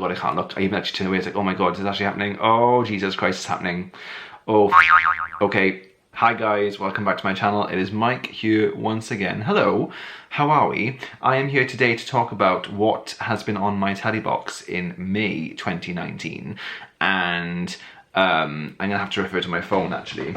god, I can't look. I even actually turned away. It's like, oh my god, is this actually happening? Oh, Jesus Christ, it's happening. Oh, okay. Hi guys, welcome back to my channel. It is Mike here once again. Hello, how are we? I am here today to talk about what has been on my telly box in May 2019. And I'm gonna have to refer to my phone actually,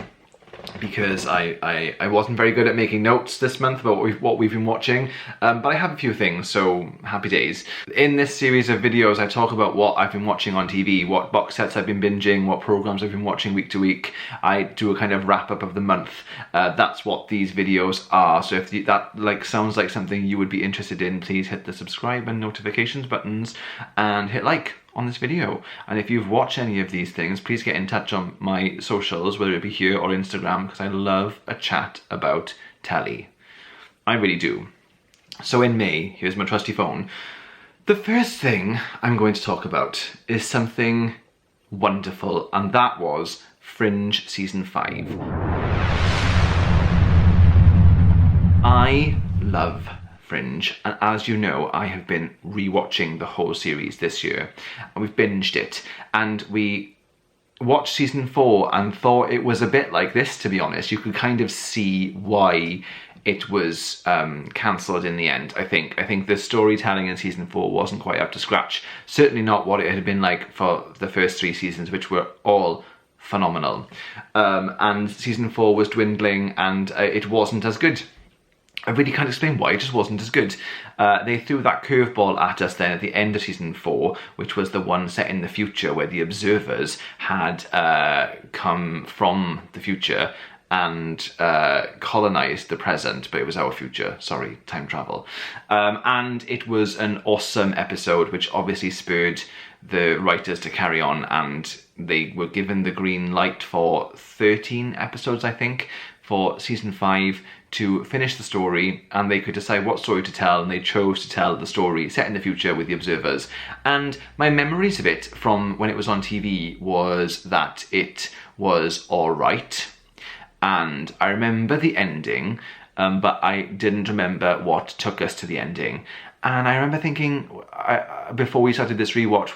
because I wasn't very good at making notes this month about what we've been watching, but I have a few things, so happy days. In this series of videos I talk about what I've been watching on TV, what box sets I've been binging, what programs I've been watching week to week. I do a kind of wrap up of the month. That's what these videos are, so if that sounds like something you would be interested in, please hit the subscribe and notifications buttons and hit like on this video. And if you've watched any of these things, please get in touch on my socials, whether it be here or Instagram, because I love a chat about telly. I really do. So in May, here's my trusty phone. The first thing I'm going to talk about is something wonderful, and that was Fringe Season 5. I love Fringe, and as you know, I have been rewatching the whole series this year, and we've binged it, and we watched season 4 and thought it was a bit like this, to be honest. You could kind of see why it was cancelled in the end. I think the storytelling in season 4 wasn't quite up to scratch. Certainly not what it had been like for the first 3 seasons, which were all phenomenal. And season 4 was dwindling, and it wasn't as good. I really can't explain why, it just wasn't as good. They threw that curveball at us then at the end of season 4, which was the one set in the future where the observers had come from the future and colonized the present, but it was our future, sorry, time travel. And it was an awesome episode, which obviously spurred the writers to carry on, and they were given the green light for 13 episodes, I think, for season 5 to finish the story, and they could decide what story to tell, and they chose to tell the story set in the future with the observers. And my memories of it from when it was on TV was that it was alright, and I remember the ending, but I didn't remember what took us to the ending. And I remember thinking, before we started this rewatch,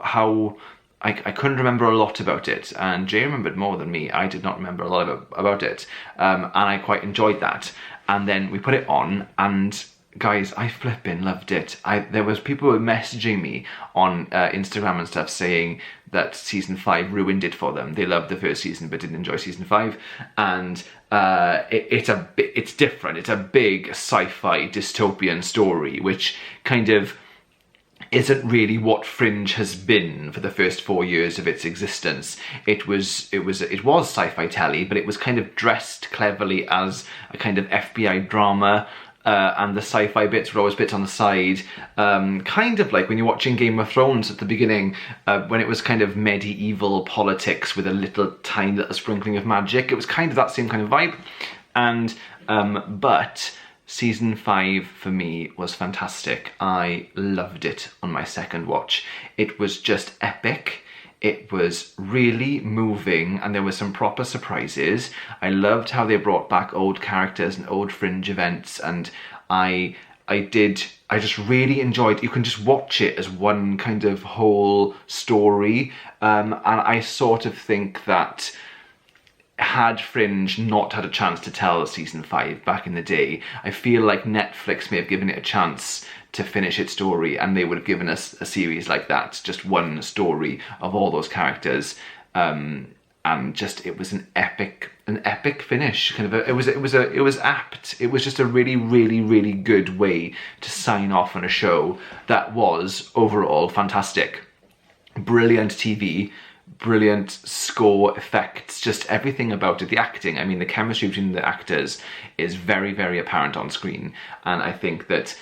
how I couldn't remember a lot about it, and Jay remembered more than me. I did not remember a lot about it, and I quite enjoyed that. And then we put it on, and guys, I flipping loved it. There was people messaging me on Instagram and stuff saying that season 5 ruined it for them. They loved the first season but didn't enjoy season 5, and it's different. It's a big sci-fi dystopian story, which kind of isn't really what Fringe has been for the first 4 years of its existence. It was sci-fi telly, but it was kind of dressed cleverly as a kind of FBI drama, and the sci-fi bits were always bits on the side, kind of like when you're watching Game of Thrones at the beginning, when it was kind of medieval politics with a tiny little sprinkling of magic. It was kind of that same kind of vibe, and but season 5 for me was fantastic. I loved it on my second watch. It was just epic. It was really moving, and there were some proper surprises. I loved how they brought back old characters and old Fringe events, and I just really enjoyed. You can just watch it as one kind of whole story, and I sort of think that had Fringe not had a chance to tell season 5 back in the day, I feel like Netflix may have given it a chance to finish its story, and they would have given us a series like that, just one story of all those characters, and just it was an epic finish. Kind of it was apt. It was just a really good way to sign off on a show that was overall fantastic. Brilliant TV. Brilliant score, effects, just everything about it. The acting, I mean, the chemistry between the actors is very apparent on screen, and I think that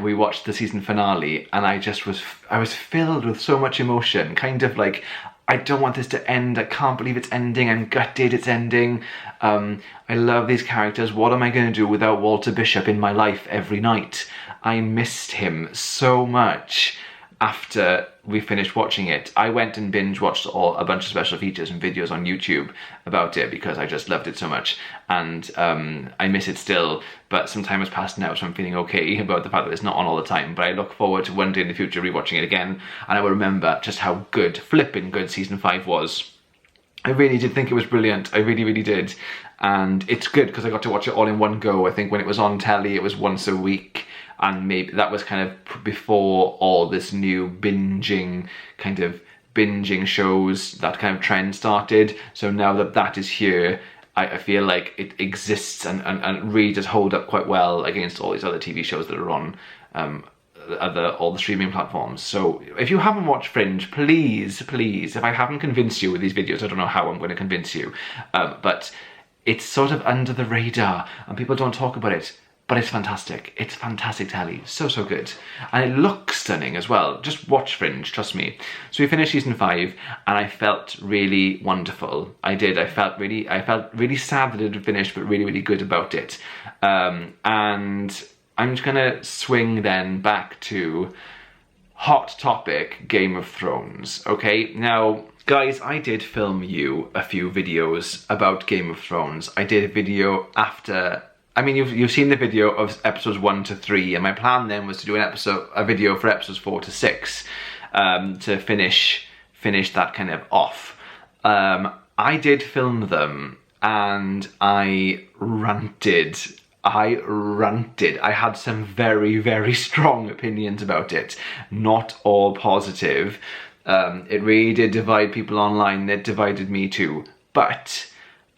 we watched the season finale, and I was filled with so much emotion, kind of like, I don't want this to end, I can't believe it's ending, I'm gutted it's ending. I love these characters. What am I going to do without Walter Bishop in my life every night? I missed him so much. after we finished watching it, I went and binge watched a bunch of special features and videos on YouTube about it because I just loved it so much, and I miss it still, but some time has passed now, so I'm feeling okay about the fact that it's not on all the time. But I look forward to one day in the future rewatching it again, and I will remember just how good, flipping good season 5 was. I really did think it was brilliant. I really, really did. And it's good because I got to watch it all in one go. I think when it was on telly, it was once a week. And maybe that was kind of before all this new binging shows, that kind of trend started. So now that that is here, I feel like it exists and really does hold up quite well against all these other TV shows that are on all the streaming platforms. So if you haven't watched Fringe, please, if I haven't convinced you with these videos, I don't know how I'm going to convince you, but it's sort of under the radar and people don't talk about it. But it's fantastic. It's fantastic telly. So good. And it looks stunning as well. Just watch Fringe, trust me. So we finished season 5 and I felt really wonderful. I did. I felt really sad that it had finished, but really, really good about it. And I'm just gonna swing then back to hot topic, Game of Thrones. Okay, now guys, I did film you a few videos about Game of Thrones. I did a video after, I mean, you've seen the video of episodes 1 to 3, and my plan then was to do a video for episodes 4 to 6 to finish that kind of off. I did film them and I ranted. I had some very, very strong opinions about it. Not all positive. It really did divide people online. It divided me too. But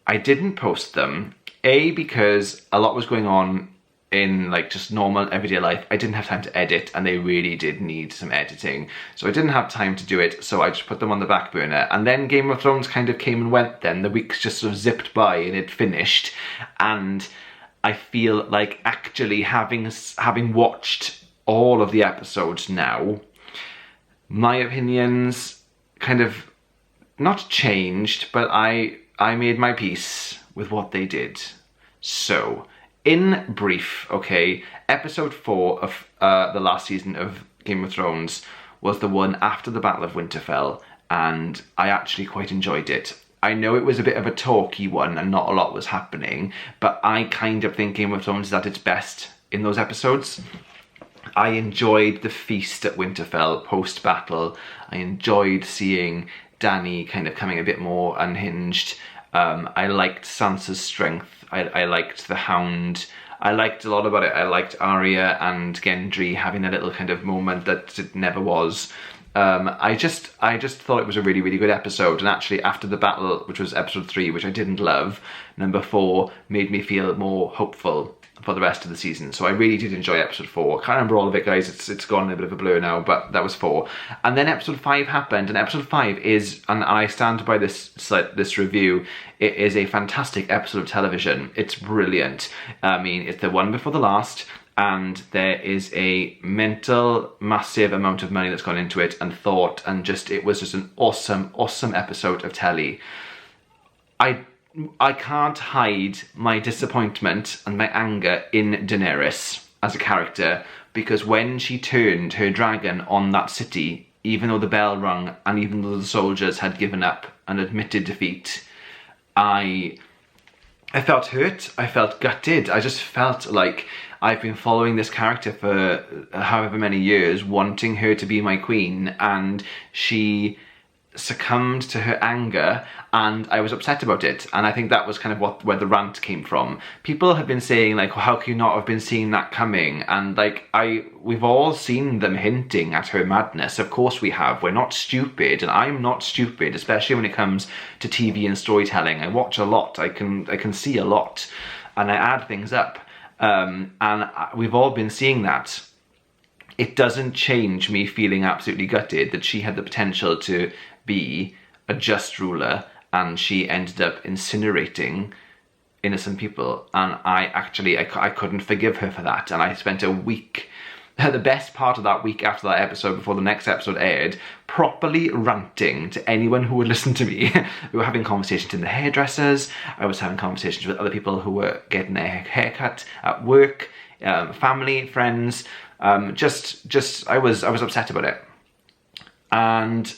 I didn't post them. A, because a lot was going on in like just normal everyday life. I didn't have time to edit and they really did need some editing. So I didn't have time to do it, so I just put them on the back burner. And then Game of Thrones kind of came and went then. The weeks just sort of zipped by and it finished. And I feel like actually having watched all of the episodes now, my opinions kind of not changed, but I made my peace with what they did. So, in brief, okay, episode 4 of the last season of Game of Thrones was the one after the Battle of Winterfell, and I actually quite enjoyed it. I know it was a bit of a talky one and not a lot was happening, but I kind of think Game of Thrones is at its best in those episodes. I enjoyed the feast at Winterfell post-battle. I enjoyed seeing Dany kind of coming a bit more unhinged. I liked Sansa's strength. I liked the Hound. I liked a lot about it. I liked Arya and Gendry having a little kind of moment that it never was. I just thought it was a really, really good episode. And actually after the battle, which was episode 3, which I didn't love, number 4 made me feel more hopeful for the rest of the season. So I really did enjoy episode 4. Can't remember all of it, guys. It's gone a bit of a blur now, but that was 4. And then episode 5 happened, and episode 5 is, and I stand by this review, it is a fantastic episode of television. It's brilliant. I mean, it's the one before the last, and there is a massive amount of money that's gone into it and thought, and just, it was just an awesome episode of telly. I can't hide my disappointment and my anger in Daenerys as a character, because when she turned her dragon on that city, even though the bell rung and even though the soldiers had given up and admitted defeat, I felt hurt, I felt gutted. I just felt like I've been following this character for however many years, wanting her to be my queen, and she succumbed to her anger, and I was upset about it. And I think that was kind of where the rant came from. People have been saying like, well, how can you not have been seeing that coming? And like, we've all seen them hinting at her madness. Of course we have. We're not stupid, and I'm not stupid, especially when it comes to TV and storytelling. I watch a lot. I can see a lot, and I add things up. And we've all been seeing that. It doesn't change me feeling absolutely gutted that she had the potential to be a just ruler and she ended up incinerating innocent people, and I couldn't forgive her for that. And I spent a week, the best part of that week after that episode, before the next episode aired, properly ranting to anyone who would listen to me. We were having conversations in the hairdressers, I was having conversations with other people who were getting their haircut at work, family, friends. I was upset about it. And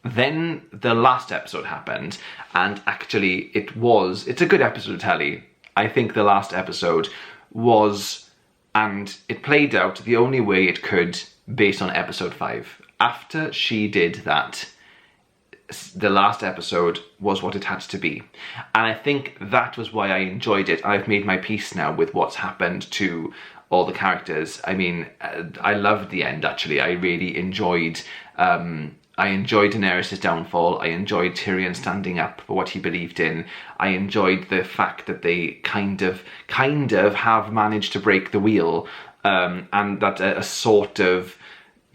then the last episode happened, and actually it's a good episode of telly. I think the last episode was, and it played out the only way it could based on episode 5. After she did that, the last episode was what it had to be. And I think that was why I enjoyed it. I've made my peace now with what's happened to all the characters. I mean, I loved the end, actually. I really enjoyed... I enjoyed Daenerys' downfall. I enjoyed Tyrion standing up for what he believed in. I enjoyed the fact that they kind of have managed to break the wheel, and that a sort of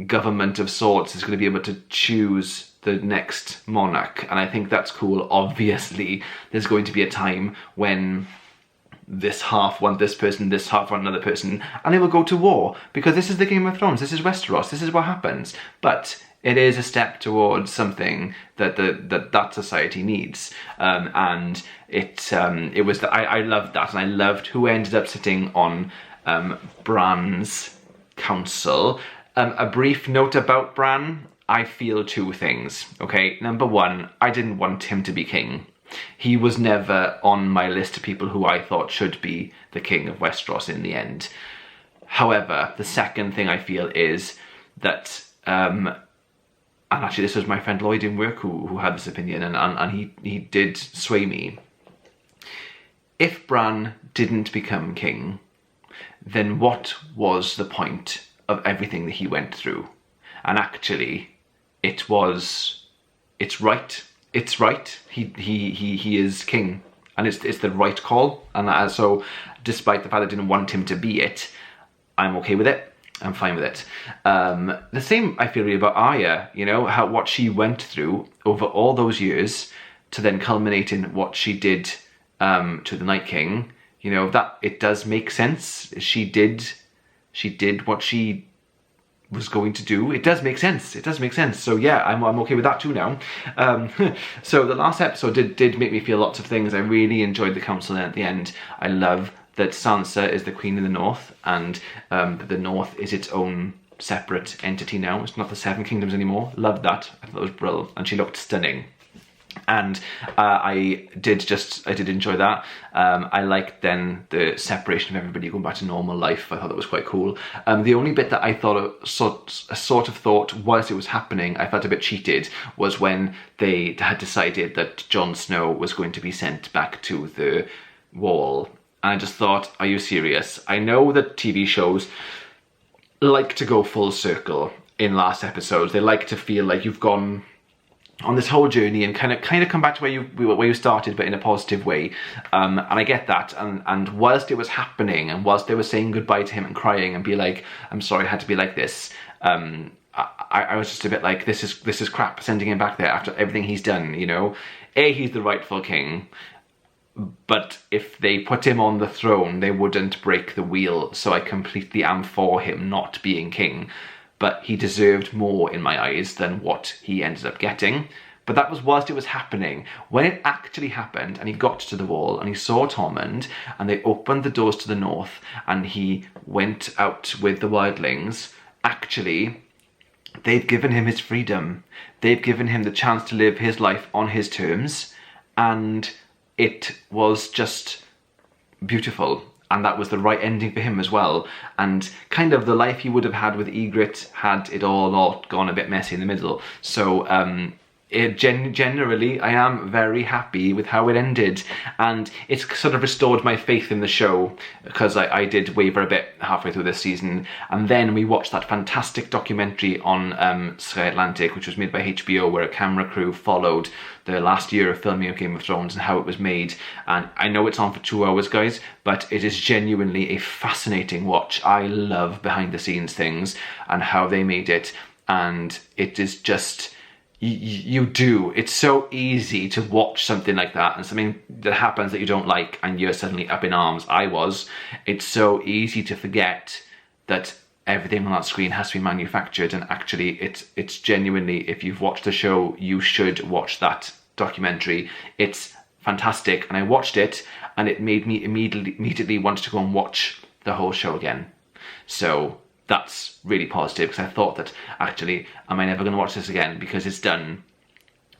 government of sorts is going to be able to choose the next monarch. And I think that's cool. Obviously, there's going to be a time when this half want this person, this half want another person, and they will go to war, because this is the Game of Thrones, this is Westeros, this is what happens. But it is a step towards something that that society needs, and it was I loved that, and I loved who ended up sitting on Bran's council. A brief note about Bran: I feel two things. Okay, number one, I didn't want him to be king. He was never on my list of people who I thought should be the king of Westeros in the end. However, the second thing I feel is that, and actually this was my friend Lloyd in work who had this opinion, and he did sway me. If Bran didn't become king, then what was the point of everything that he went through? And actually, it's right. It's right. He is king, and it's the right call. And so, despite the fact I didn't want him to be it, I'm okay with it. I'm fine with it. The same I feel really about Arya. You know, what she went through over all those years to then culminate in what she did to the Night King. You know, that it does make sense. She did what she was going to do. It does make sense. It does make sense. So yeah, I'm okay with that too now. So the last episode did make me feel lots of things. I really enjoyed the council, and at the end, I love that Sansa is the Queen of the North, and the North is its own separate entity now. It's not the Seven Kingdoms anymore. Loved that. I thought that was brilliant, and she looked stunning. And I did enjoy that. I liked then the separation of everybody going back to normal life. I thought that was quite cool. The only bit that I thought sort of thought whilst it was happening, I felt a bit cheated, was when they had decided that Jon Snow was going to be sent back to the Wall. And I just thought, are you serious? I know that TV shows like to go full circle in last episodes. They like to feel like you've gone on this whole journey and kind of come back to where you started, but in a positive way. And I get that. And whilst it was happening, and whilst they were saying goodbye to him and crying and be like, I'm sorry it had to be like this, I was just a bit like, this is crap, sending him back there after everything he's done, you know? He's the rightful king, but if they put him on the throne, they wouldn't break the wheel, so I completely am for him not being king. But he deserved more in my eyes than what he ended up getting. But that was whilst it was happening. When it actually happened and he got to the Wall and he saw Tormund and they opened the doors to the north and he went out with the wildlings, actually, they've given him his freedom. They've given him the chance to live his life on his terms, and it was just beautiful. And that was the right ending for him as well. And kind of the life he would have had with Ygritte had it all not gone a bit messy in the middle. So generally, I am very happy with how it ended. And it's sort of restored my faith in the show, because I did waver a bit halfway through this season. And then we watched that fantastic documentary on Sky Atlantic, which was made by HBO, where a camera crew followed the last year of filming of Game of Thrones and how it was made. And I know it's on for 2 hours, guys, but it is genuinely a fascinating watch. I love behind the scenes things and how they made it. And it is just, it's so easy to watch something like that and something that happens that you don't like and you're suddenly up in arms. I was. It's so easy to forget that everything on that screen has to be manufactured, and actually it's genuinely, if you've watched the show, you should watch that documentary. It's fantastic, and I watched it and it made me immediately want to go and watch the whole show again. So that's really positive, because I thought that, actually, am I never going to watch this again because it's done?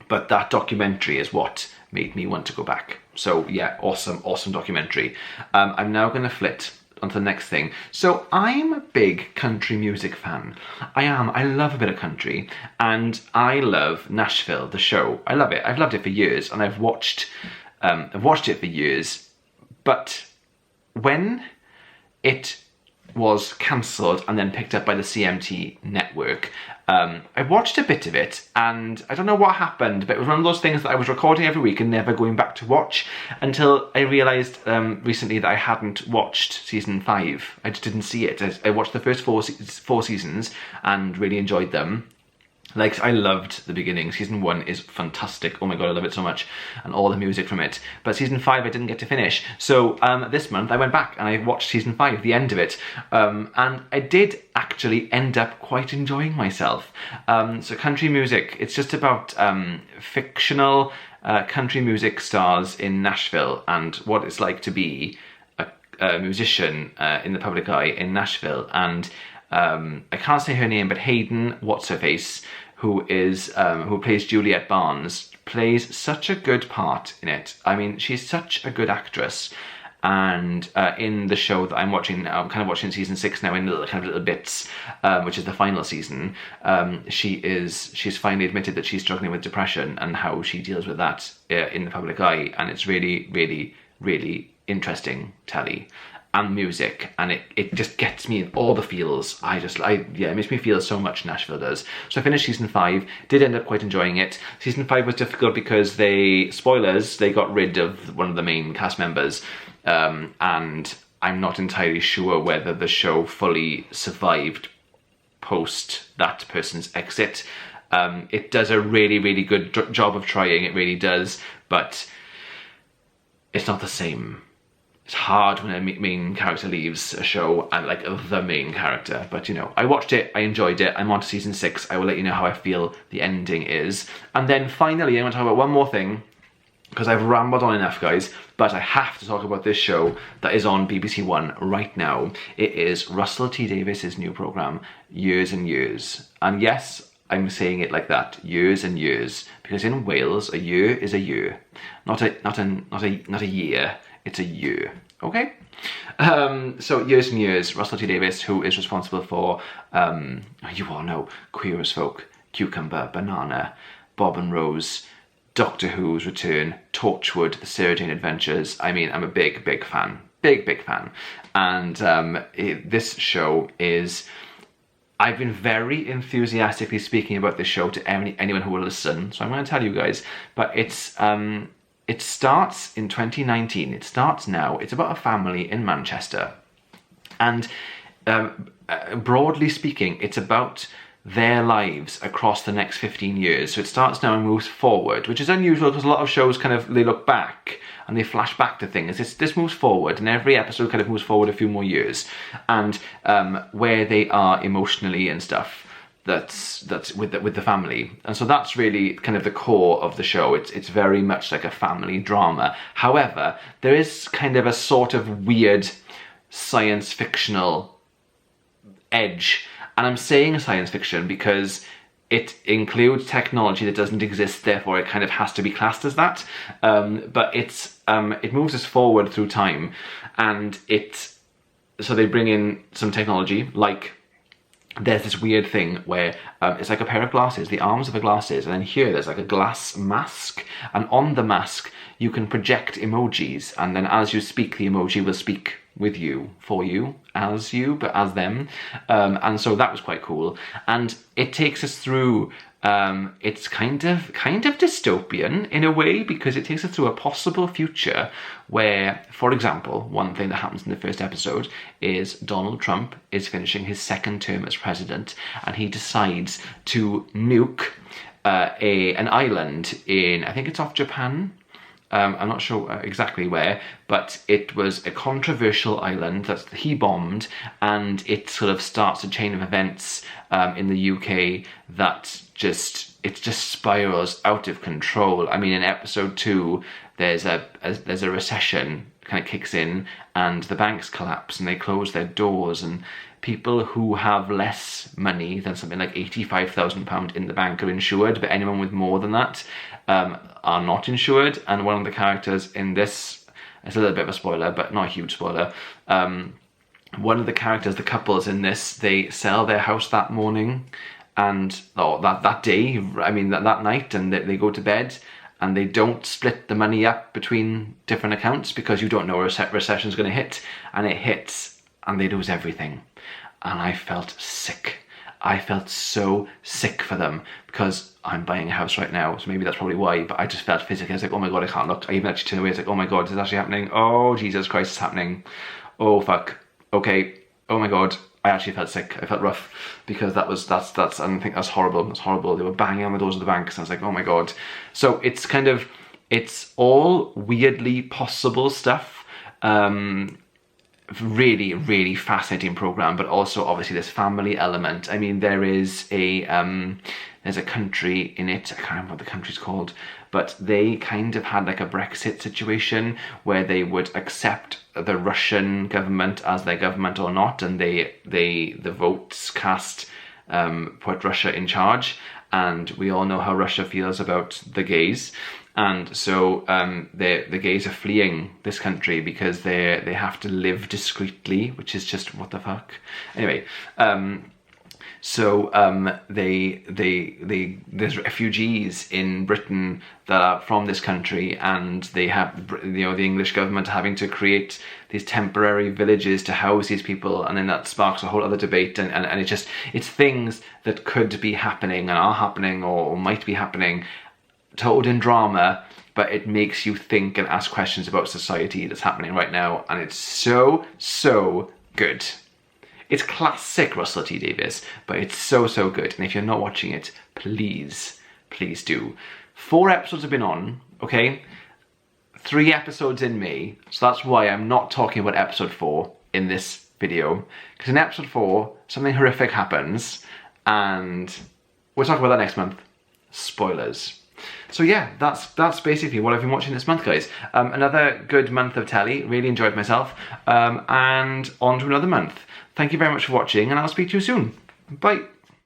But that documentary is what made me want to go back. So yeah, awesome documentary. I'm now going to flit onto the next thing. So I'm a big country music fan. I am. I love a bit of country, and I love Nashville, the show. I love it. I've loved it for years, and I've watched it for years. But when it was cancelled and then picked up by the CMT network, I watched a bit of it, and I don't know what happened, but it was one of those things that I was recording every week and never going back to watch, until I realised recently that I hadn't watched season 5. I just didn't see it. I watched the first four seasons and really enjoyed them. Like, I loved the beginning. Season 1 is fantastic. Oh my god, I love it so much. And all the music from it. But season 5 I didn't get to finish. So this month I went back and I watched season 5, the end of it. And I did actually end up quite enjoying myself. So country music, it's just about fictional country music stars in Nashville and what it's like to be a musician in the public eye in Nashville. And I can't say her name, but Hayden What's-Her-Face, who plays Juliet Barnes, plays such a good part in it. I mean, she's such a good actress. And in the show that I'm watching now, I'm kind of watching season 6 now in little bits, which is the final season. She's finally admitted that she's struggling with depression and how she deals with that in the public eye, and it's really interesting telly and music, and it just gets me in all the feels. It makes me feel so much, Nashville does. So I finished season 5, did end up quite enjoying it. Season 5 was difficult because they got rid of one of the main cast members, and I'm not entirely sure whether the show fully survived post that person's exit. It does a really good job of trying, it really does, but it's not the same. It's hard when a main character leaves a show, and like the main character. But you know, I watched it, I enjoyed it. I'm on to season 6. I will let you know how I feel the ending is. And then finally, I want to talk about one more thing, because I've rambled on enough, guys. But I have to talk about this show that is on BBC One right now. It is Russell T Davies's new programme, Years and Years. And yes, I'm saying it like that, years and years, because in Wales, a year is a year, not a year. It's a year, okay? So Years and Years, Russell T Davies, who is responsible for, you all know, Queer as Folk, Cucumber, Banana, Bob and Rose, Doctor Who's return, Torchwood, The Sarah Jane Adventures. I mean, I'm a big fan, big fan. And this show is, I've been very enthusiastically speaking about this show to anyone who will listen, so I'm going to tell you guys, but it starts in 2019. It starts now. It's about a family in Manchester. And broadly speaking, it's about their lives across the next 15 years. So it starts now and moves forward, which is unusual because a lot of shows they look back and they flash back to things. This moves forward, and every episode kind of moves forward a few more years. And where they are emotionally and stuff. That's with the family, and so that's really kind of the core of the show. It's very much like a family drama. However, there is kind of a sort of weird science fictional edge, and I'm saying science fiction because it includes technology that doesn't exist, therefore it kind of has to be classed as that. But it moves us forward through time, and so they bring in some technology like. There's this weird thing where it's like a pair of glasses, the arms of the glasses, and then here there's like a glass mask, and on the mask you can project emojis, and then as you speak, the emoji will speak with you, for you, as you, but as them. And so that was quite cool. And it takes us through, it's kind of dystopian in a way, because it takes us through a possible future where, for example, one thing that happens in the first episode is Donald Trump is finishing his second term as president, and he decides to nuke an island in, I think it's off Japan. I'm not sure exactly where, but it was a controversial island that he bombed, and it sort of starts a chain of events in the UK that just it just spirals out of control. I mean, in episode 2, there's a recession kind of kicks in, and the banks collapse and they close their doors, and people who have less money than something like £85,000 in the bank are insured, but anyone with more than that are not insured. And one of the characters in this, it's a little bit of a spoiler, but not a huge spoiler, one of the characters, the couples in this, they sell their house that morning, and that day, I mean that night, and they go to bed, and they don't split the money up between different accounts because you don't know a recession's going to hit, and it hits and they lose everything. And I felt sick. I felt so sick for them, because I'm buying a house right now, so maybe that's probably why, but I just felt physically, I was like, oh my God, I can't look. I even actually turned away, it's like, oh my God, is this actually happening? Oh, Jesus Christ, it's happening. Oh, fuck. Okay. Oh my God. I actually felt sick. I felt rough, because that's I think that's horrible. That's horrible. They were banging on the doors of the banks, and I was like, oh my God. So it's all weirdly possible stuff. Really, really fascinating program, but also obviously this family element. I mean, there's a country in it, I can't remember what the country's called, but they kind of had like a Brexit situation where they would accept the Russian government as their government or not, and the votes cast put Russia in charge, and we all know how Russia feels about the gays. And so the gays are fleeing this country because they have to live discreetly, which is just, what the fuck. Anyway, there's refugees in Britain that are from this country, and they have, the English government having to create these temporary villages to house these people, and then that sparks a whole other debate, and it's things that could be happening and are happening or might be happening, told in drama, but it makes you think and ask questions about society that's happening right now, and it's so good. It's classic Russell T Davies, but it's so good. And if you're not watching it, please do. 4 episodes have been on, okay? 3 episodes in May, so that's why I'm not talking about episode 4 in this video, because in episode 4, something horrific happens, and we'll talk about that next month. Spoilers. So yeah, that's basically what I've been watching this month, guys. Another good month of telly, really enjoyed myself, and on to another month. Thank you very much for watching, and I'll speak to you soon. Bye.